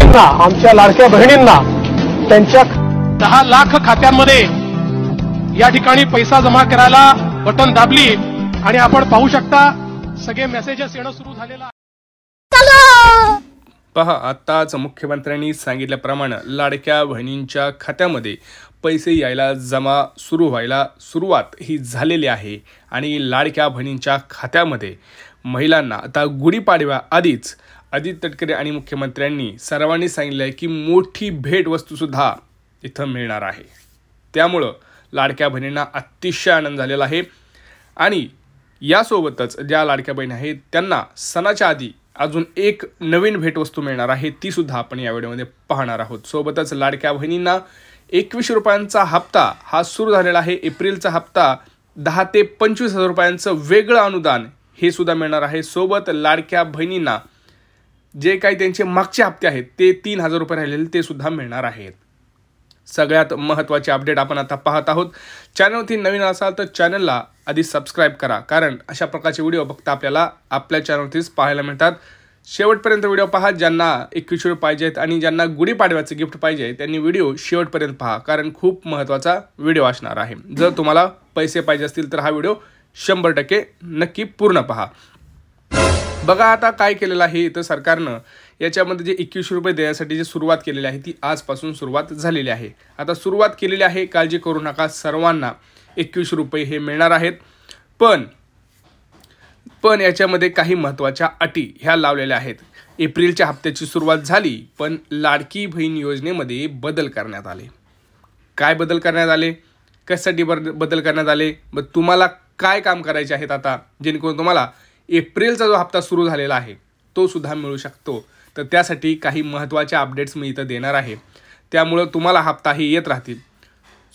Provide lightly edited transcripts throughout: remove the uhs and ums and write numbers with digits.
बहिणींना, आमच्या लाडक्या बहिणींना त्यांच्या 10 लाख खात्यांमध्ये या ठिकाणी पैसा जमा करायला बटन दाबली आणि आपण पाहू शकता सगळे मेसेजेस येणं सुरू झालेलं आहे। पहा, आताच मुख्यमंत्र्यांनी सांगितल्याप्रमाणे लाडक्या बहिणींच्या खात्यामध्ये पैसे यायला जमा सुरू व्हायला सुरुवात ही झालेली आहे आणि लाडक्या बहिणींच्या खात्यामध्ये महिलांना आता गुढीपाडव्या आधीच अजित तटकरे आणि मुख्यमंत्र्यांनी सर्वांनी सांगितलं आहे की मोठी भेटवस्तूसुद्धा इथं मिळणार आहे। त्यामुळं लाडक्या बहिणींना अतिशय आनंद झालेला आहे आणि यासोबतच ज्या लाडक्या बहिणी आहेत त्यांना सणाच्या आधी अजून एक नवीन भेटवस्तू मिळणार आहे, ती सुद्धा आपण या व्हिडिओमध्ये पाहणार आहोत। सोबतच लाडक्या बहिणींना 21 रुपयांचा हप्ता हा सुरू झालेला आहे। एप्रिलचा हप्ता 10 ते 25 हजार रुपयांचं वेगळं अनुदान हे सुद्धा मिळणार आहे। सोबत लाडक्या बहिणींना जे काही त्यांचे मागचे हप्ते आहेत ते 3000 रुपये राहिलेले ते सुद्धा मिळणार आहेत। सगळ्यात महत्त्वाचे अपडेट आपण आता पाहत आहोत। चॅनलवरती नवीन असाल तर चॅनलला आधी सबस्क्राईब करा, कारण अशा प्रकारचे व्हिडिओ फक्त आपल्याला आपल्या चॅनलवरतीच पाहायला मिळतात। शेवटपर्यंत व्हिडिओ पहा। ज्यांना 21 रुपये पाहिजे आहेत आणि ज्यांना गुढीपाडव्याचं गिफ्ट पाहिजे त्यांनी व्हिडिओ शेवटपर्यंत पहा, कारण खूप महत्त्वाचा व्हिडिओ असणार आहे। जर तुम्हाला पैसे पाहिजे असतील तर हा व्हिडिओ 100% नक्की पूर्ण पहा। बघा आता काय केलेलं आहे तर सरकारनं याच्यामध्ये जे 21 रुपये देण्यासाठी जी सुरुवात केलेली आहे ती आजपासून सुरुवात झालेली आहे। आता सुरुवात केलेली आहे, काळजी करू नका, सर्वांना 21 रुपये हे मिळणार आहेत। पण याच्यामध्ये काही महत्त्वाच्या अटी ह्या लावलेल्या आहेत। एप्रिलच्या हप्त्याची सुरुवात झाली, पण लाडकी बहीण योजनेमध्ये बदल करण्यात आले। काय बदल करण्यात आले, कशासाठी बदल करण्यात आले, मग तुम्हाला काय काम करायचे आहेत आता जेणेकरून तुम्हाला एप्रिलचा जो हप्ता सुरू झालेला आहे तो सुद्धा मिळू शकतो। तर त्यासाठी काही महत्त्वाचे अपडेट्स मी इथं देणार आहे, त्यामुळं तुम्हाला हप्ताही येत राहतील।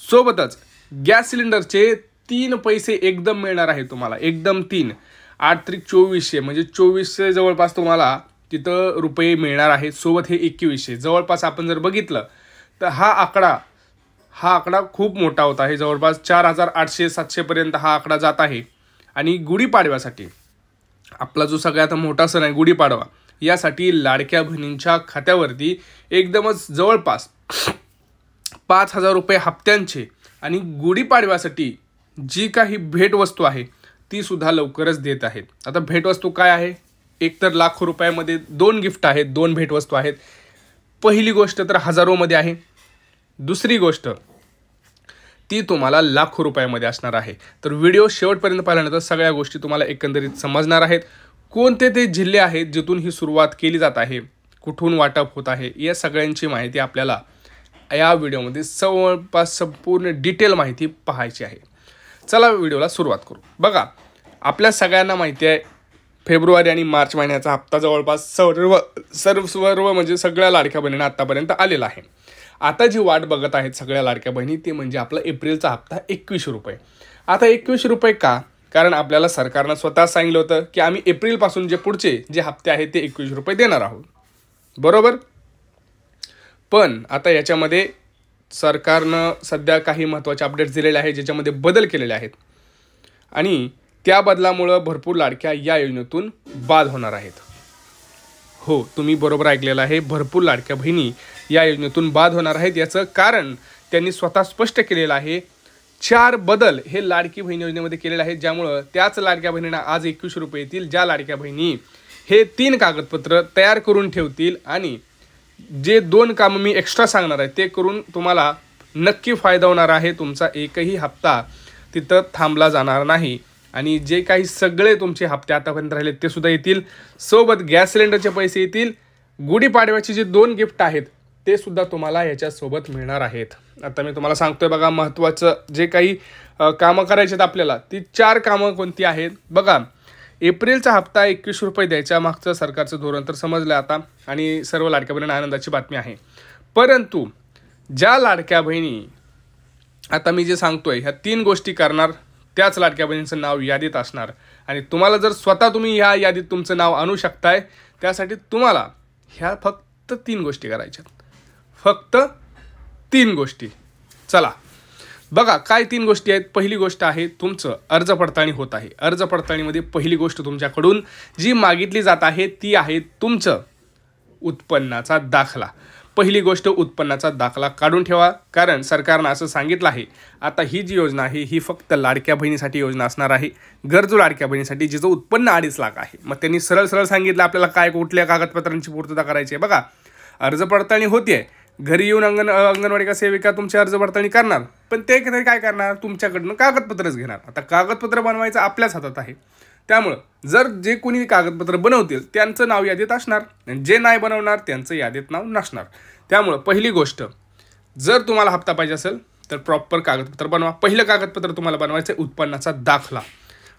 सोबतच गॅस सिलेंडरचे 3 पैसे एकदम मिळणार आहे तुम्हाला, एकदम 3। 8 त्रिक 2400 म्हणजे 2400 जवळपास तुम्हाला तिथं रुपये मिळणार आहेत। सोबत हे 2100 जवळपास आपण जर बघितलं तर हा आकडा खूप मोठा होता आहे। जवळपास 4800-700 पर्यंत हा आकडा जात आहे। आणि गुढीपाडव्यासाठी आपला जो सगळ्यात मोठा सण आहे गुढीपाडवा, यासाठी लाडक्या बहिणींच्या खात्यावरती एकदमच जवळपास 5000 रुपये हप्त्यांचे आणि गुढीपाडव्यासाठी जी काही भेटवस्तू आहे ती सुद्धा लवकरच देत आहेत। आता भेटवस्तू काय आहे, एक तर लाखो रुपयामध्ये 2 गिफ्ट आहेत, 2 भेटवस्तू आहेत। पहिली गोष्ट तर हजारोमध्ये आहे, दुसरी गोष्ट ती तुम्हाला लाखो रुपयामध्ये असणार आहे। तर व्हिडिओ शेवटपर्यंत पाहिल्यानंतर सगळ्या गोष्टी तुम्हाला एकंदरीत समजणार आहेत। कोणते ते जिल्हे आहेत जिथून ही सुरुवात केली जात आहे, कुठून वाटप होत आहे, या सगळ्यांची माहिती आपल्याला या व्हिडिओमध्ये जवळपास संपूर्ण डिटेल माहिती पाहायची आहे। चला व्हिडिओला सुरुवात करू। बघा, आपल्या सगळ्यांना माहिती आहे फेब्रुवारी आणि मार्च महिन्याचा हप्ता जवळपास सर्व म्हणजे सगळ्या लाडक्या बहिणींना आत्तापर्यंत आलेला आहे। आता जी वाट बघत आहेत सगळ्या लाडक्या बहिणी ते म्हणजे आपला एप्रिलचा हप्ता 21 रुपये। आता 21 रुपये का, कारण आपल्याला सरकारनं स्वतः सांगितलं होतं की आम्ही एप्रिलपासून जे पुढचे जे हप्ते आहेत ते 21 रुपये देणार आहोत, बरोबर। पण आता याच्यामध्ये सरकारनं सध्या काही महत्त्वाचे अपडेट्स दिलेले आहेत ज्याच्यामध्ये बदल केलेले आहेत आणि त्या बदलामुळं भरपूर लाडक्या या योजनेतून बाद होणार आहेत। हो, तुम्ही बरोबर ऐकलेलं आहे, भरपूर लाडक्या बहिणी या योजनेतून बाद होणार आहेत। याचं कारण त्यांनी स्वतः स्पष्ट केलेलं आहे। 4 बदल हे लाडकी बहीण योजनेमध्ये केलेले आहेत, ज्यामुळं त्याच लाडक्या बहिणींना आज 21 रुपये येतील। ज्या लाडक्या बहिणी हे 3 कागदपत्र तयार करून ठेवतील आणि जे 2 कामं मी एक्स्ट्रा सांगणार आहे ते करून तुम्हाला नक्की फायदा होणार आहे। तुमचा एकही हप्ता तिथं थांबला जाणार नाही आणि जे काही सगळे तुमचे हप्ते आतापर्यंत राहिले ते सुद्धा येतील। सोबत गॅस सिलेंडरचे पैसे येतील। गुढीपाडव्याचे जे 2 गिफ्ट आहेत ते सुद्धा तुम्हाला याच्यासोबत मिळणार आहेत। आता मी तुम्हाला सांगतोय बघा, महत्त्वाचं जे काही कामं करायचे आहेत आपल्याला, ती 4 कामं कोणती आहेत बघा। एप्रिलचा हप्ता 21 रुपये द्यायच्या मागचं सरकारचं धोरण तर समजलं आता आणि सर्व लाडक्या बहिणींना आनंदाची बातमी आहे। परंतु ज्या लाडक्या बहिणी आता मी जे सांगतोय ह्या 3 गोष्टी करणार त्याच लाडक्या बहिणींचं नाव यादीत असणार आणि तुम्हाला जर स्वतः तुम्ही ह्या यादीत तुमचं नाव आणू शकताय त्यासाठी तुम्हाला ह्या फक्त 3 गोष्टी करायच्यात, फक्त 3 गोष्टी। चला बघा काय 3 गोष्टी आहेत। पहिली गोष्ट आहे तुमचं अर्ज पडताळणी होत आहे। अर्ज पडताळणीमध्ये पहिली गोष्ट तुमच्याकडून जी मागितली जात आहे ती आहे तुमचं उत्पन्नाचा दाखला. पहिली गोष्ट, उत्पन्नाचा दाखला काढून ठेवा, कारण सरकारनं असं सांगितलं आहे आता ही जी योजना आहे ही फक्त लाडक्या बहिणीसाठी योजना असणार आहे, गरजू लाडक्या बहिणीसाठी जिचं उत्पन्न 2.5 लाख आहे. मग त्यांनी सरळ सांगितलं आपल्याला काय कुठल्या कागदपत्रांची पूर्तता करायची आहे. बघा, अर्ज पडताळणी होते, घरी येऊन अंगणवाडी का सेविका तुमची अर्ज पडताळणी करणार, पण ते काय करणार, तुमच्याकडनं कागदपत्रच घेणार. आता कागदपत्र बनवायचं आपल्याच हातात आहे, त्यामुळं जर जे कोणी कागदपत्र बनवतील त्यांचं नाव यादीत असणार, जे नाही बनवणार त्यांचं यादीत नाव नसणार. त्यामुळं पहिली गोष्ट, जर तुम्हाला हप्ता पाहिजे असेल तर प्रॉपर कागदपत्र बनवा. पहिलं कागदपत्र तुम्हाला बनवायचं आहे उत्पन्नाचा दाखला.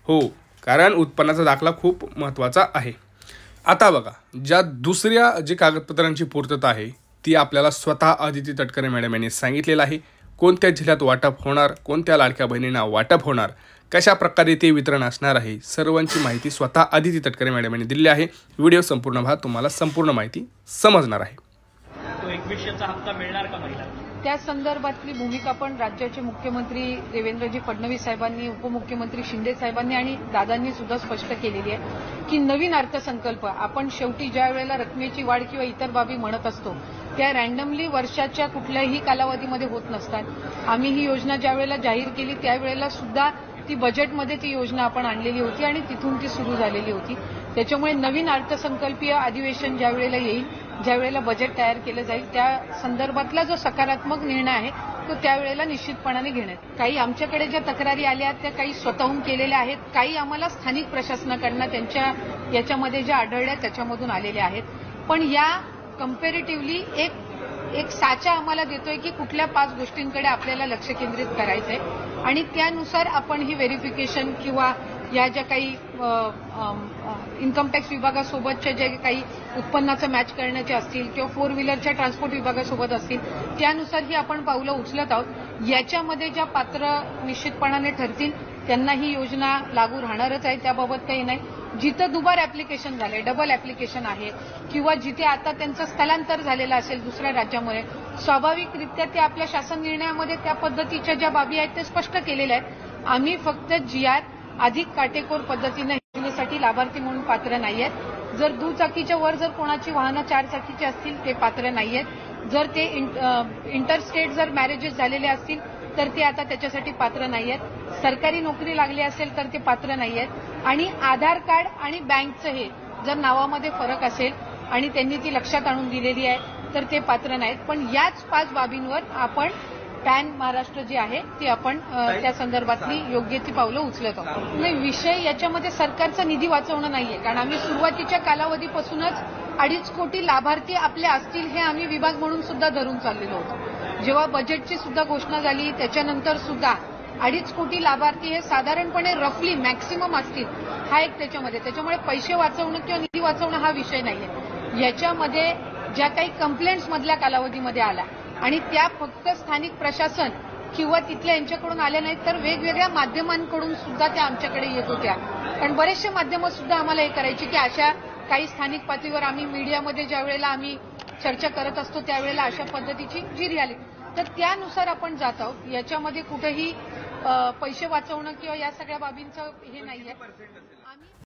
हो, कारण उत्पन्नाचा दाखला खूप महत्त्वाचा आहे. आता बघा, ज्या दुसऱ्या जी कागदपत्रांची पूर्तता आहे ती आपल्याला स्वतः आदिती तटकरे मॅडम यांनी सांगितलेलं आहे. कोणत्या जिल्ह्यात वाटप होणार, कोणत्या लाडक्या बहिणींना वाटप होणार, कशा प्रकारे ते वितरण असणार आहे, सर्वांची माहिती स्वतः आदिती तटकरे मॅडम यांनी दिली आहे. व्हिडिओ संपूर्ण पहा, तुम्हाला संपूर्ण माहिती समजणार आहे. तो 2100चा हप्ता मिळणार का महिला? त्या संदर्भातली भूमिका पण राज्याचे मुख्यमंत्री देवेंद्रजी फडणवीस साहेबांनी, उपमुख्यमंत्री शिंदे साहेबांनी आणि दादांनी सुद्धा स्पष्ट केलेली आहे की नवीन अर्थसंकल्प आपण शेवटी ज्या वेळेला रकमेची वाढ किंवा इतर बाबी म्हणत असतो त्या रँडमली वर्षाच्या कुठल्याही कालावधीमध्ये होत नसतात. आम्ही ही योजना ज्या वेळेला जाहीर केली त्यावेळेला सुद्धा ती बजेटमध्ये ती योजना आपण आणलेली होती आणि तिथून ती सुरू झालेली होती. त्याच्यामुळे नवीन अर्थसंकल्पीय अधिवेशन ज्या वेळेला येईल, ज्या वेळेला बजेट तयार केलं जाईल, त्या संदर्भातला जो सकारात्मक निर्णय आहे तो त्यावेळेला निश्चितपणाने घेण्यात. काही आमच्याकडे ज्या तक्रारी आल्या त्या काही स्वतःहून केलेल्या आहेत, काही आम्हाला स्थानिक प्रशासनाकडनं त्यांच्या याच्यामध्ये ज्या आढळल्या त्याच्यामधून आलेल्या आहेत. पण या कम्पॅरेटिव्हली एक साचा आम्हाला देतोय की कुठल्या 5 गोष्टींकडे आपल्याला लक्ष केंद्रित करायचंय आणि त्यानुसार आपण ही व्हेरिफिकेशन किंवा या ज्या काही इन्कम टॅक्स विभागासोबतच्या जे काही उत्पन्नाचं मॅच करण्याचे असतील किंवा 4 व्हीलरच्या ट्रान्सपोर्ट विभागासोबत असतील त्यानुसार ही आपण पावलं उचलत आहोत. याच्यामध्ये ज्या पात्र निश्चितपणाने ठरतील त्यांना ही योजना लागू राहणारच आहे, त्याबाबत काही नाही. जिथं दुबार ऍप्लिकेशन झाले, डबल ऍप्लिकेशन आहे किंवा जिथे आता त्यांचं स्थलांतर झालेलं असेल दुसऱ्या राज्यामध्ये, स्वाभाविकरित्या ते आपल्या शासन निर्णयामध्ये त्या पद्धतीच्या ज्या बाबी आहेत ते स्पष्ट केलेल्या आहेत. आम्ही फक्त GR अधिक काटेकोर पद्धतीने योजनेसाठी लाभार्थी म्हणून पात्र नाही आहेत. जर दुचाकीच्या वर जर कोणाची वाहनं 4 चाकीची असतील ते पात्र नाही आहेत. जर ते इंटरस्टेट जर मॅरेजेस झालेले असतील तर ते आता त्याच्यासाठी पात्र नाही आहेत. सरकारी नोकरी लागली असेल तर ते पात्र नाही आहेत. आणि आधार कार्ड आणि बँकचं हे जर नावामध्ये फरक असेल आणि त्यांनी ती लक्षात आणून दिलेली आहे तर ते पात्र नाहीत. पण याच 5 बाबींवर आपण पॅन महाराष्ट्र जे आहे ते आपण त्या संदर्भातली योग्य ती पावलं उचलत आहोत. नाही, विषय याच्यामध्ये सरकारचा निधी वाचवणं नाहीये, कारण आम्ही सुरुवातीच्या कालावधीपासूनच 2.5 कोटी लाभार्थी आपले असतील हे आम्ही विभाग म्हणून सुद्धा धरून चाललेलो होतो. जेव्हा बजेटची सुद्धा घोषणा झाली त्याच्यानंतर सुद्धा 2.5 कोटी लाभार्थी हे साधारणपणे रफली मॅक्सिमम असतील, हा एक त्याच्यामुळे पैसे वाचवणं किंवा निधी वाचवणं हा विषय नाहीये. याच्यामध्ये ज्या काही कंप्लेंट्स मधल्या कालावधीमध्ये आल्या आणि त्या फक्त स्थानिक प्रशासन किंवा तिथल्या यांच्याकडून आल्या नाहीत तर वेगवेगळ्या माध्यमांकडून सुद्धा त्या आमच्याकडे येत होत्या. कारण बरेचसे माध्यमं सुद्धा आम्हाला हे करायची की अशा काही स्थानिक पातळीवर आम्ही मीडियामध्ये ज्या वेळेला आम्ही चर्चा करत असतो त्यावेळेला अशा पद्धतीची जी रियालिटी, तर त्यानुसार आपण जात आहोत. याच्यामध्ये कुठेही पैसे वाचवणं किंवा या सगळ्या बाबींचं हे नाहीये.